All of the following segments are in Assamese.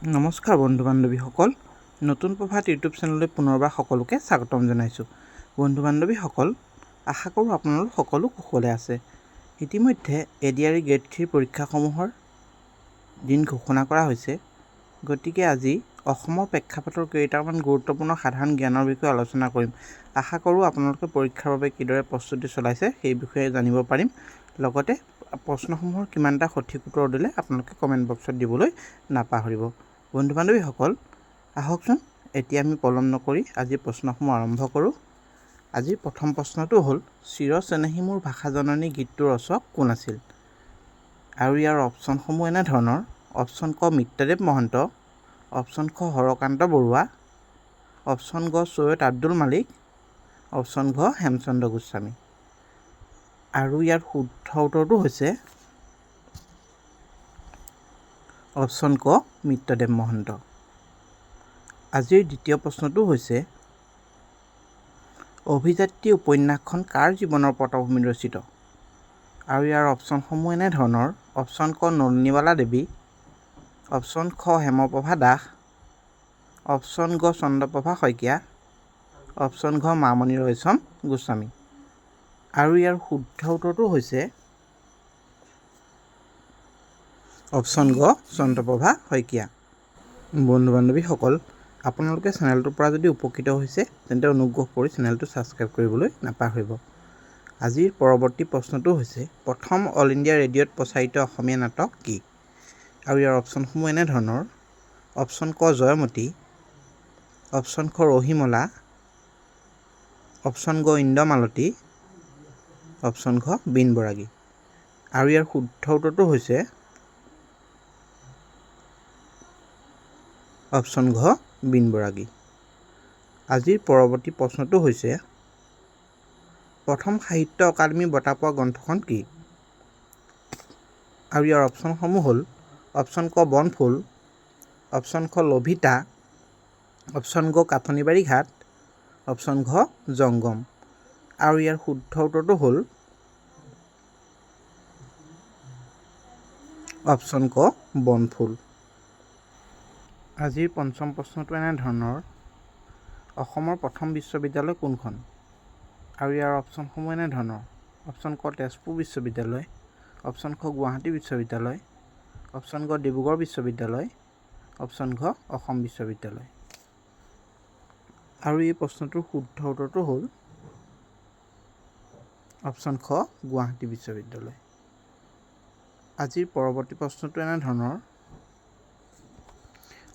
নমস্কাৰ বন্ধু বান্ধৱীসকল, নতুন প্ৰভাত ইউটিউব চেনেললৈ পুনৰবাৰ সকলোকে স্বাগতম জনাইছোঁ। বন্ধু বান্ধৱীসকল, আশা কৰোঁ আপোনালোক সকলো কুশলে আছে। ইতিমধ্যে এডিআৰই গ্ৰেড 3 পৰীক্ষাসমূহৰ দিন ঘোষণা কৰা হৈছে। গতিকে আজি অসমৰ প্ৰেক্ষাপটৰ কেইটামান গুৰুত্বপূৰ্ণ সাধাৰণ জ্ঞানৰ বিষয়ে আলোচনা কৰিম। আশা কৰোঁ আপোনালোকে পৰীক্ষাৰ বাবে কিদৰে প্ৰস্তুতি চলাইছে সেই বিষয়ে জানিব পাৰিম। লগতে প্ৰশ্নসমূহৰ কিমানটা সঠিক উত্তৰ দিলে আপোনালোকে কমেণ্ট বক্সত দিবলৈ নাপাহৰিব। বন্ধু বান্ধৱীসকল, আহকচোন এতিয়া আমি পলম নকৰি আজি প্ৰশ্নসমূহ আৰম্ভ কৰোঁ। আজিৰ প্ৰথম প্ৰশ্নটো হ'ল, চিৰ চেনেহী মোৰ ভাষা জননী গীতটোৰ ৰচক কোন আছিল? আৰু ইয়াৰ অপশ্যনসমূহ এনেধৰণৰ: অপশ্যন ক মিত্ৰদেৱ মহন্ত, অপশ্যন খ হৰকান্ত বৰুৱা, অপশ্যন গ চৈয়দ আব্দুল মালিক, অপশ্যন ঘ হেমচন্দ্ৰ গোস্বামী। আৰু ইয়াৰ শুদ্ধ উত্তৰটো হৈছে অপশ্যন ক মিত্ৰদেৱ মহন্ত। আজিৰ দ্বিতীয় প্ৰশ্নটো হৈছে, অভিযাত্ৰী উপন্যাসখন কাৰ জীৱনৰ পটভূমিত ৰচিত? আৰু ইয়াৰ অপশ্যনসমূহ এনেধৰণৰ: অপশ্যন ক নলিনীবালা দেৱী, অপশ্যন খ হেমপ্ৰভা দাস, অপশ্যন গ চন্দ্ৰপ্ৰভা শইকীয়া, অপশ্যন ঘ মামণি ৰয়ছম গোস্বামী। আৰু ইয়াৰ শুদ্ধ উত্তৰটো হৈছে অপশ্যন গ চন্দ্ৰপ্ৰভা শইকীয়া। বন্ধু বান্ধৱীসকল, আপোনালোকে চেনেলটোৰ পৰা যদি উপকৃত হৈছে তেন্তে অনুগ্ৰহ কৰি চেনেলটো ছাবস্ক্ৰাইব কৰিবলৈ নাপাহৰিব। আজিৰ পৰৱৰ্তী প্ৰশ্নটো হৈছে, প্ৰথম অল ইণ্ডিয়া ৰেডিঅ'ত প্ৰচাৰিত অসমীয়া নাটক কি? আৰু ইয়াৰ অপশ্যনসমূহ এনেধৰণৰ: অপশ্যন ক জয়মতী, অপশ্যন খ ৰহিমলা, অপশ্যন গ ইন্দ্ৰমালতী, অপশ্যন ঘ বীণ বৰাগী। আৰু ইয়াৰ শুদ্ধ উত্তৰটো হৈছে অপশ্যন ঘ বীণ বৰাগী। আজিৰ পৰৱৰ্তী প্ৰশ্নটো হৈছে, প্ৰথম সাহিত্য অকাডেমী বঁটা পোৱা গ্ৰন্থখন কি? আৰু ইয়াৰ অপশ্যনসমূহ হ'ল: অপশ্যন ক বনফুল, অপশ্যন খ লভিতা, অপশ্যন গ কাঠনিবাৰী ঘাট, অপশ্যন ঘ জংগম। আৰু ইয়াৰ শুদ্ধ উত্তৰটো হ'ল অপশ্যন ক বনফুল। আজিৰ পঞ্চম প্ৰশ্নটো এনেধৰণৰ: অসমৰ প্ৰথম বিশ্ববিদ্যালয় কোনখন? আৰু ইয়াৰ অপশ্যনসমূহ এনেধৰণৰ: অপশ্যন ক তেজপুৰ বিশ্ববিদ্যালয়, অপশ্যন খ গুৱাহাটী বিশ্ববিদ্যালয়, অপশ্যন গ ডিব্ৰুগড় বিশ্ববিদ্যালয়, অপশ্যন ঘ অসম বিশ্ববিদ্যালয়। আৰু এই প্ৰশ্নটোৰ শুদ্ধ উত্তৰটো হ'ল অপশ্যন খ গুৱাহাটী বিশ্ববিদ্যালয়। আজিৰ পৰৱৰ্তী প্ৰশ্নটো এনেধৰণৰ: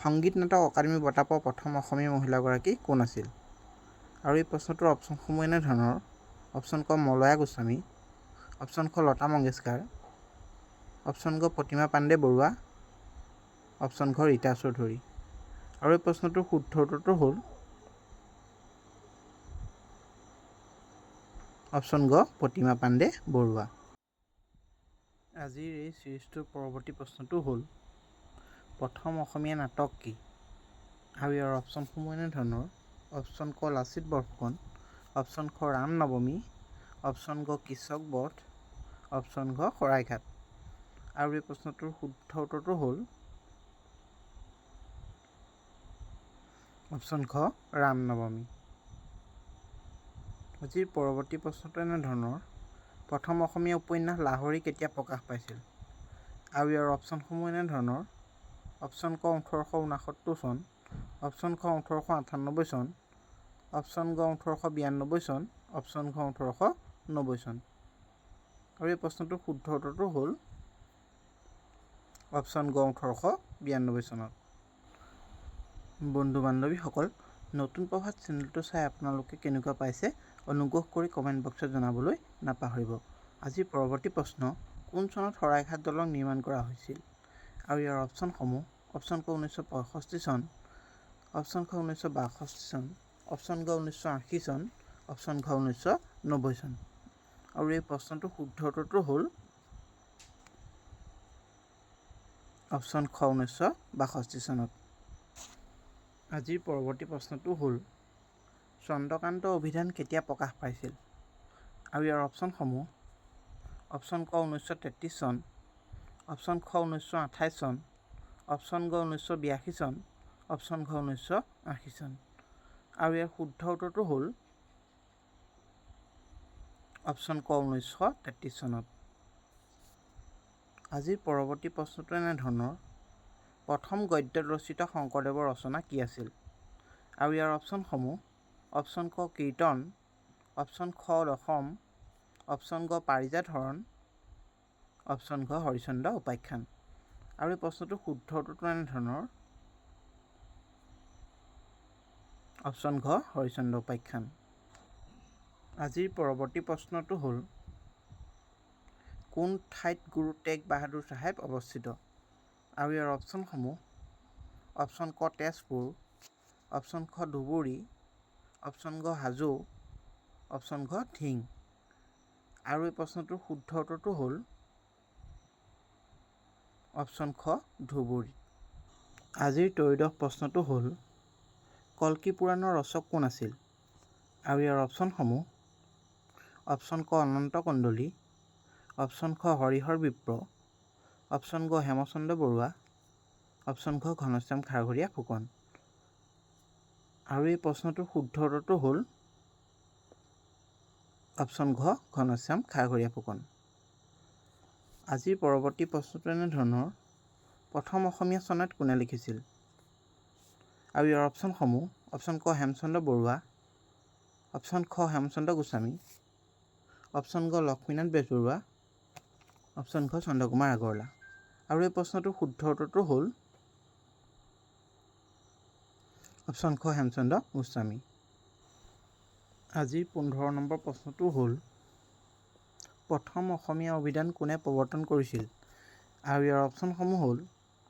সংগীত নাটক অকাডেমী বঁটা পোৱা প্ৰথম অসমীয়া মহিলাগৰাকী কোন আছিল? আৰু এই প্ৰশ্নটোৰ অপশ্যনসমূহ এনেধৰণৰ: অপশ্যন ক মলয়া গোস্বামী, অপশ্যন খ লতা মংগেশকাৰ, অপশ্যন গ প্ৰতিমা পাণ্ডে বৰুৱা, অপশ্যন ঘ ৰীতা চৌধুৰী। আৰু এই প্ৰশ্নটোৰ শুদ্ধ উত্তৰটো হ'ল অপশ্যন গ প্ৰতিমা পাণ্ডে বৰুৱা। আজিৰ এই চিৰিজটোৰ পৰৱৰ্তী প্ৰশ্নটো হ'ল, প্ৰথম অসমীয়া নাটক কি? আৰু ইয়াৰ অপশ্যনসমূহ এনেধৰণৰ: অপশ্যন ক লাচিত বৰফুকন, অপশ্যন খ ৰাম নৱমী, অপশ্যন গ কৃষক বধ, অপশ্যন ঘ শৰাইঘাট। আৰু এই প্ৰশ্নটোৰ শুদ্ধ উত্তৰটো হ'ল অপশ্যন খ ৰাম নৱমী। আজিৰ পৰৱৰ্তী প্ৰশ্নটো এনেধৰণৰ: প্ৰথম অসমীয়া উপন্যাস লাহৰী কেতিয়া প্ৰকাশ পাইছিল? আৰু ইয়াৰ অপশ্যনসমূহ এনেধৰণৰ: অপশ্যন ক 1869 চন, অপশ্যন খ 1898 চন, অপশ্যন গ 1892 চন, অপশ্যন ঘ 1890 চন। আৰু এই প্ৰশ্নটোৰ শুদ্ধ উত্তৰটো হ'ল অপশ্যন গ 1892 চনত। বন্ধু বান্ধৱীসকল, নতুন প্ৰভাত চেনেলটো চাই আপোনালোকে কেনেকুৱা পাইছে অনুগ্ৰহ কৰি কমেণ্ট বক্সত জনাবলৈ নাপাহৰিব। আজিৰ পৰৱৰ্তী প্ৰশ্ন, কোন চনত শৰাইঘাট দলং নিৰ্মাণ কৰা হৈছিল? আৰু ইয়াৰ অপশ্যনসমূহ: অপশ্যন ক 1965 চন, অপশ্যন খ 1962 চন, অপশ্যন গ 1980 চন, অপশ্যন ঘ 1990 চন। আৰু এই প্ৰশ্নটোৰ শুদ্ধ উত্তৰটো হ'ল অপশ্যন খ 1962 চনত। আজিৰ পৰৱৰ্তী প্ৰশ্নটো হ'ল, চন্দ্ৰকান্ত অভিধান কেতিয়া প্ৰকাশ পাইছিল? আৰু ইয়াৰ অপশ্যনসমূহ: অপশ্যন ক 1933 চন, অপশ্যন খ 1928 চন, অপশ্যন গ 1982 চন, অপশ্যন ঘ 1980 চন। আৰু ইয়াৰ শুদ্ধ উত্তৰটো হ'ল অপশ্যন ক 1933 চনত। আজিৰ পৰৱৰ্তী প্ৰশ্নটো এনেধৰণৰ: প্ৰথম গদ্যত ৰচিত শংকৰদেৱৰ ৰচনা কি আছিল? আৰু ইয়াৰ অপশ্যনসমূহ: অপশ্যন ক কীৰ্তন, অপশ্যন খ দশম, অপশ্যন গ পাৰিজাত হৰণ, অপশ্যন ঘ হৰিচন্দ্ৰ উপাখ্যান। আৰু এই প্ৰশ্নটোৰ শুদ্ধ উত্তৰটো এনেধৰণৰ: অপশ্যন ঘ হৰিচন্দ্ৰ উপাখ্যান। আজিৰ পৰৱৰ্তী প্ৰশ্নটো হ'ল: কোন ঠাইত গুৰু টেগ বাহাদুৰ চাহেব অৱস্থিত? আৰু ইয়াৰ অপশ্যনসমূহ: অপশ্যন ক তেজপুৰ, অপশ্যন খ ধুবুৰী, অপশ্যন গ হাজো, অপশ্যন ঘ ধিং। আৰু এই প্ৰশ্নটোৰ শুদ্ধ উত্তৰটো হ'ল অপশ্যন খ ধুবুৰী। আজিৰ ত্ৰয়োদশ প্ৰশ্নটো হ'ল: কল্কি পুৰাণৰ ৰচক কোন আছিল? আৰু ইয়াৰ অপশ্যনসমূহ: অপশ্যন ক অনন্ত কণ্ডলী, অপশ্যন খ হৰিহৰ বিপ্ৰ, অপশ্যন গ হেমচন্দ্ৰ বৰুৱা, অপশ্যন ঘ ঘনশ্যাম খাৰঘৰীয়া ফুকন। আৰু এই প্ৰশ্নটোৰ শুদ্ধ উত্তৰটো হ'ল অপশ্যন ঘ ঘনশ্যাম খাৰঘৰীয়া ফুকন। আজিৰ পৰৱৰ্তী প্ৰশ্নটো এনেধৰণৰ: প্ৰথম অসমীয়া চনেট কোনে লিখিছিল? আৰু ইয়াৰ অপশ্যনসমূহ: অপশ্যন ক হেমচন্দ্ৰ বৰুৱা, অপশ্যন খ হেমচন্দ্ৰ গোস্বামী, অপশ্যন গ লক্ষ্মীনাথ বেজবৰুৱা, অপশ্যন ঘ চন্দ্ৰকুমাৰ আগৰৱালা। আৰু এই প্ৰশ্নটোৰ শুদ্ধ উত্তৰটো হ'ল অপশ্যন খ হেমচন্দ্ৰ গোস্বামী। আজিৰ 15 নম্বৰ প্ৰশ্নটো হ'ল: প্ৰথম অসমীয়া অভিধান কোনে প্ৰৱৰ্তন কৰিছিল? আৰু ইয়াৰ অপশ্যনসমূহ হ'ল: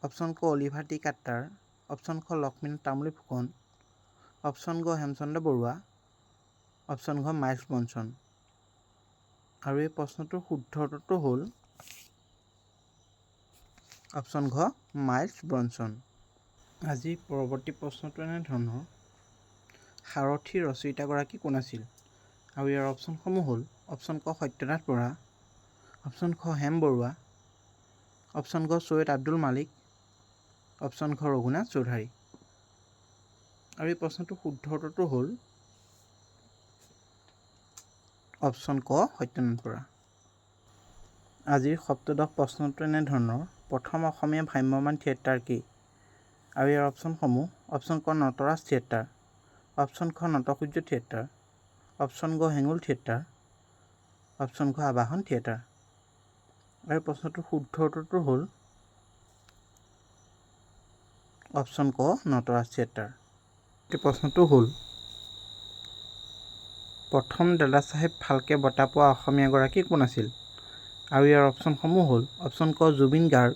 অপশ্যন ক অলিভাৰ টি কাট্টাৰ, অপশ্যন খ লক্ষ্মীনাথ তামুলী ফুকন, অপশ্যন গ হেমচন্দ্ৰ বৰুৱা, অপশ্যন ঘ মাইলছ ব্ৰনছন। আৰু এই প্ৰশ্নটোৰ শুদ্ধ উত্তৰটো হ'ল অপশ্যন ঘ মাইলছ ব্ৰনছন। আজিৰ পৰৱৰ্তী প্ৰশ্নটো এনেধৰণৰ: সাৰথীৰ ৰচয়িতাগৰাকী কোন আছিল? আৰু ইয়াৰ অপশ্যনসমূহ হ'ল: অপশ্যন ক সত্যনাথ বৰা, অপশ্যন খ হেম বৰুৱা, অপশ্যন ঘ চৈয়দ আব্দুল মালিক, অপশ্যন ঘ ৰঘুনাথ চৌধাৰী। আৰু এই প্ৰশ্নটোৰ শুদ্ধ উত্তৰটো হ'ল অপশ্যন ক সত্যনাথ বৰা। আজিৰ সপ্তদশ প্ৰশ্নটো এনেধৰণৰ: প্ৰথম অসমীয়া ভ্ৰাম্যমাণ থিয়েটাৰ কি? আৰু ইয়াৰ অপশ্যনসমূহ: অপশ্যন ক নটৰাজ থিয়েটাৰ, অপশ্যন খ নটসূৰ্য থিয়েটাৰ, অপশ্যন গ হেঙুল থিয়েটাৰ, অপশ্যন ঘ আবাহন থিয়েটাৰ। আৰু প্ৰশ্নটোৰ শুদ্ধ উত্তৰটো হ'ল অপশ্যন ক নটৰাজ থিয়েটাৰ। এই প্ৰশ্নটো হ'ল: প্ৰথম দাদা চাহেব ফাল্কে বঁটা পোৱা অসমীয়াগৰাকী কোন আছিল? আৰু ইয়াৰ অপশ্যনসমূহ হ'ল: অপশ্যন ক জুবিন গাৰ্গ,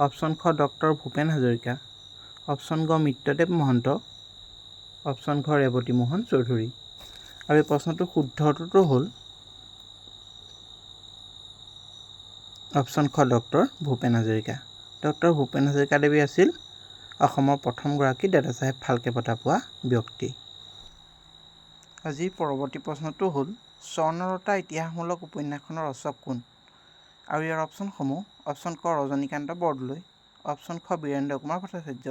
অপশ্যন খ ডক্টৰ ভূপেন হাজৰিকা, অপশ্যন গ মিত্ৰদেৱ মহন্ত, অপশ্যন ঘ ৰেৱতী মোহন চৌধুৰী। আৰু এই প্ৰশ্নটোৰ শুদ্ধ উত্তৰটো হ'ল অপশ্যন খ ডক্টৰ ভূপেন হাজৰিকা। ডক্টৰ ভূপেন হাজৰিকাদেৱে আছিল অসমৰ প্ৰথমগৰাকী দাদা চাহেব ফাল্কে বঁটা পোৱা ব্যক্তি। আজিৰ পৰৱৰ্তী প্ৰশ্নটো হ'ল: স্বৰ্ণলতা ইতিহাসমূলক উপন্যাসখনৰ ৰচক কোন? আৰু ইয়াৰ অপশ্যনসমূহ: অপশ্যন ক ৰজনীকান্ত বৰদলৈ, অপশ্যন খ বীৰেন্দ্ৰ কুমাৰ ভট্টাচাৰ্য,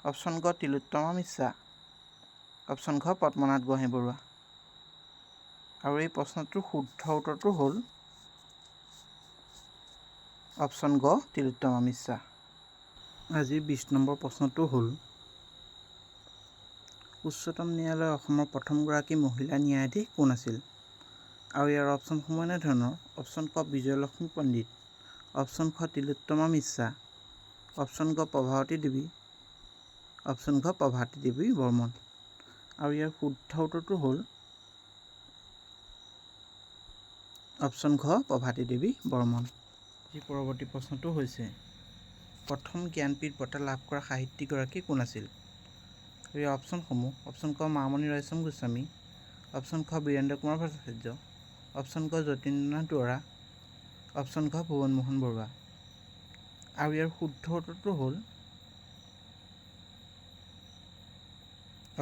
অপশ্যন গ তিলোত্তমা মিশ্ৰা, অপশ্যন ঘ পদ্মনাথ গোহাঞিবৰুৱা। আৰু এই প্ৰশ্নটোৰ শুদ্ধ উত্তৰটো হ'ল অপশ্যন গ তিলোত্তমা মিশ্ৰা। আজিৰ 20 নম্বৰ প্ৰশ্নটো হ'ল: উচ্চতম ন্যায়ালয়ৰ অসমৰ প্ৰথমগৰাকী মহিলা ন্যায়াধীশ কোন আছিল? আৰু ইয়াৰ অপশ্যনসমূহ এনেধৰণৰ: অপশ্যন ক বিজয়লক্ষ্মী পণ্ডিত, অপশ্যন খ তিলোত্তমা মিশ্ৰা, অপশ্যন গ প্ৰভাৱতী দেৱী, অপশ্যন ঘ প্ৰভাতী দেৱী বৰ্মন। আৰু ইয়াৰ শুদ্ধ উত্তৰটো হ'ল অপশ্যন ঘ প্ৰভাতী দেৱী বৰ্মন। এই পৰৱৰ্তী প্ৰশ্নটো হৈছে: প্ৰথম জ্ঞানপীঠ বঁটা লাভ কৰা সাহিত্যিকগৰাকী কোন আছিল? আৰু ইয়াৰ অপশ্যনসমূহ: অপশ্যন ক মামণি ৰয়ছম গোস্বামী, অপশ্যন খ বীৰেন্দ্ৰ কুমাৰ ভট্টাচাৰ্য, অপশ্যন ক যতীন্দ্ৰনাথ দুৱৰা, অপশ্যন ঘ ভুৱন মোহন বৰুৱা। আৰু ইয়াৰ শুদ্ধ উত্তৰটো হ'ল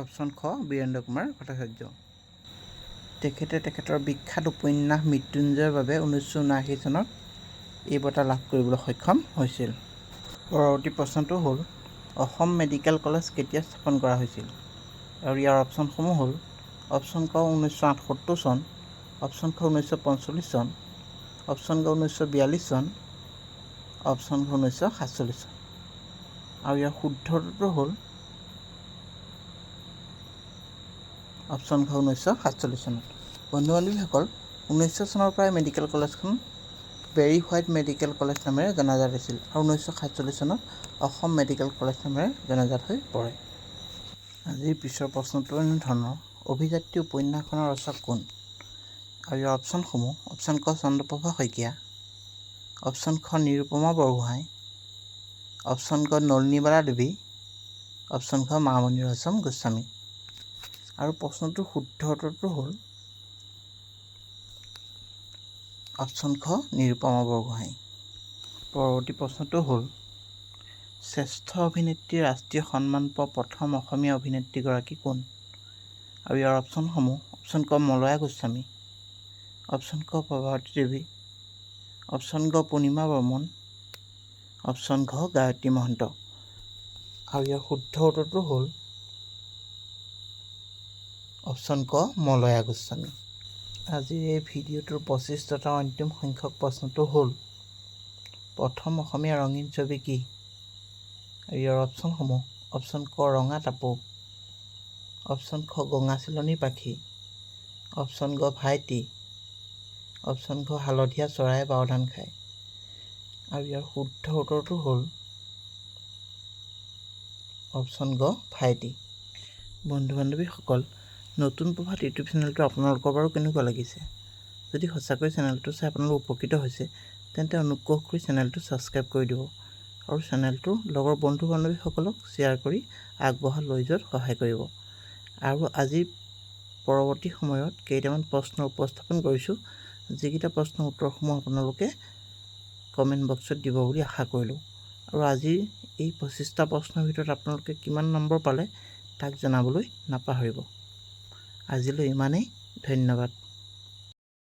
অপশ্যন খ বীৰেন্দ্ৰ কুমাৰ ভট্টাচাৰ্য। তেখেতে তেখেতৰ বিখ্যাত উপন্যাস মৃত্যুঞ্জয়ৰ বাবে 1979 চনত এই বঁটা লাভ কৰিবলৈ সক্ষম হৈছিল। পৰৱৰ্তী প্ৰশ্নটো হ'ল অসম মেডিকেল কলেজ কেতিয়া স্থাপন কৰা হৈছিল? আৰু ইয়াৰ অপশ্যনসমূহ হ'ল অপশ্যন ক 1978 চন, অপশ্যন খ 1945 চন, অপশ্যন গ 1942 চন, অপশ্যন ঘ 1947 চন। আৰু ইয়াৰ শুদ্ধ উত্তৰটো হ'ল অপশ্যন ঘ 1947 চনত। বন্ধু বান্ধৱীসকল, 1900 চনৰ পৰাই মেডিকেল কলেজখন বেৰী হোৱাইট মেডিকেল কলেজ নামেৰে জনাজাত হৈছিল আৰু 1947 চনত অসম মেডিকেল কলেজ নামেৰে জনাজাত হৈ পৰে। আজিৰ পিছৰ প্ৰশ্নটো এনেধৰণৰ: অভিযাত্ৰী উপন্যাসখনৰ ৰচক কোন? আৰু ইয়াৰ অপশ্যনসমূহ অপশ্যন ক চন্দ্ৰপ্ৰভা শইকীয়া, অপশ্যন খ নিৰুপমা বৰগোহাঁই, অপশ্যন ক নলিনীবালা দেৱী, অপশ্যন খ মামণি ৰয়ছম গোস্বামী। আৰু প্ৰশ্নটোৰ শুদ্ধ উত্তৰটো হ'ল অপশ্যন খ নিৰুপমা বৰগোহাঁই। পৰৱৰ্তী প্ৰশ্নটো হ'ল শ্ৰেষ্ঠ অভিনেত্ৰীৰ ৰাষ্ট্ৰীয় সন্মান পোৱা প্ৰথম অসমীয়া অভিনেত্ৰীগৰাকী কোন? আৰু ইয়াৰ অপশ্যনসমূহ অপশ্যন ক মলয়া গোস্বামী, অপশ্যন ক প্ৰভাৱতী দেৱী, অপশ্যন গ পূৰ্ণিমা বৰ্মন, অপশ্যন ঘ গায়ত্ৰী মহন্ত। আৰু ইয়াৰ শুদ্ধ উত্তৰটো হ'ল অপশ্যন ক মলয়া গোস্বামী। আজিৰ এই ভিডিঅ'টোৰ 25 তথা অন্তিম সংখ্যক প্ৰশ্নটো হ'ল প্ৰথম অসমীয়া ৰঙীন ছবি কি? আৰু ইয়াৰ অপশ্যনসমূহ অপশ্যন ক ৰঙা টাপু, অপশ্যন খ গঙা চিলনী পাখি, অপশ্যন গ ভাইটি, অপশ্যন খ হালধীয়া চৰাই বাওধান খায়। আৰু ইয়াৰ শুদ্ধ উত্তৰটো হ'ল অপশ্যন গ ভাইটি। বন্ধু বান্ধৱীসকল, নতুন প্ৰভাত ইউটিউব চেনেলটো আপোনালোকৰ বাৰু কেনেকুৱা লাগিছে? যদি সঁচাকৈ চেনেলটো চাই আপোনালোক উপকৃত হৈছে তেন্তে অনুগ্ৰহ কৰি চেনেলটো ছাবস্ক্ৰাইব কৰি দিব আৰু চেনেলটো লগৰ বন্ধু বান্ধৱীসকলক শ্বেয়াৰ কৰি আগবঢ়াই লৈ যোৱাত সহায় কৰিব। আৰু আজি পৰৱৰ্তী সময়ত কেইটামান প্ৰশ্ন উপস্থাপন কৰিছোঁ, যিকেইটা প্ৰশ্নৰ উত্তৰসমূহ আপোনালোকে কমেণ্ট বক্সত দিব বুলি আশা কৰিলোঁ। আৰু আজিৰ এই 25টা প্ৰশ্নৰ ভিতৰত আপোনালোকে কিমান নম্বৰ পালে তাক জনাবলৈ নাপাহৰিব। আজিলৈ ইমানেই, ধন্যবাদ।